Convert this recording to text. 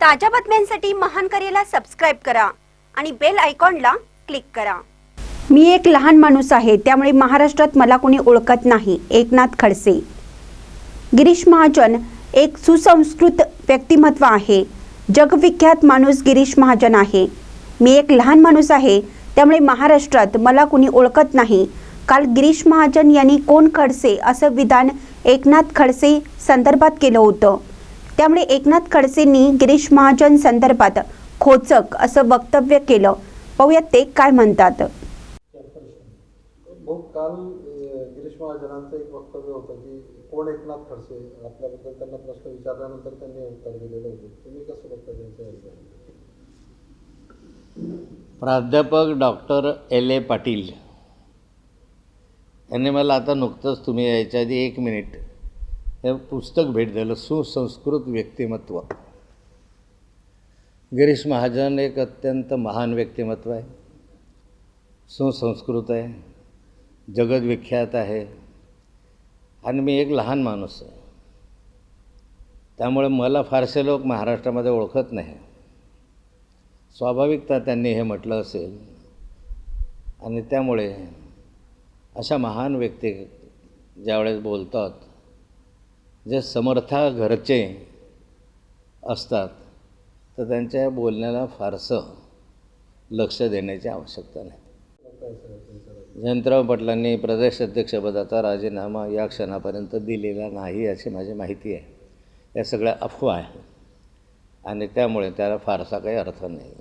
ताज्या बातम्यांसाठी महान करेला सबस्क्राइब करा आणि बेल आयकॉनला क्लिक करा। मी एक लहान माणूस आहे, त्यामुळे महाराष्ट्रात मला कोणी ओळखत नाही। एकनाथ खडसे। गिरीश महाजन एक सुसंस्कृत व्यक्तिमत्व आहे। जगविख्यात माणूस गिरीश महाजन आहे। मी एक लहान माणूस आहे, त्यामुळे महाराष्ट्रात मला कोणी ओळखत नाही। काल गिरीश महाजन यांनी कोण खडसे असं विधान एकनाथ खडसे संदर्भात केलं होतं। त्यामुळे एकनाथ खडसेंनी गिरीश महाजन संदर्भात खोचक असं वक्तव्य केलं। पाहूयात ते काय म्हणतात। काल गिरीश महाजनांचं एक वक्तव्य होतं की कोण एकनाथ खडसे, आपल्याबद्दल त्यांना प्रश्न विचारल्यानंतर त्यांनी उत्तर दिलेलं होतं। तुम्ही कसं बघता त्यांचं? प्राध्यापक डॉक्टर L.A. पाटील यांनी मला आता नुकतंच तुम्ही यायच्या आधी 1 मिनिट हे पुस्तक भेट दिलं, सुसंस्कृत व्यक्तिमत्व। गिरीश महाजन एक अत्यंत महान व्यक्तिमत्व आहे, सुसंस्कृत आहे, जगद्विख्यात आहे आणि मी एक लहान माणूस आहे, त्यामुळे मला फारसे लोक महाराष्ट्रामध्ये ओळखत नाही। स्वाभाविकता त्यांनी हे म्हटलं असेल आणि त्यामुळे अशा महान व्यक्ती ज्यावेळेस बोलतात, जे समर्था घरचे असतात, तर त्यांच्या बोलण्याला फारसं लक्ष देण्याची आवश्यकता नाही। जयंतराव पाटलांनी प्रदेश अध्यक्षपदाचा राजीनामा या क्षणापर्यंत दिलेला नाही अशी माझी माहिती आहे। या सगळ्या अफवा आहे आणि त्यामुळे त्याला फारसा काही अर्थ नाही।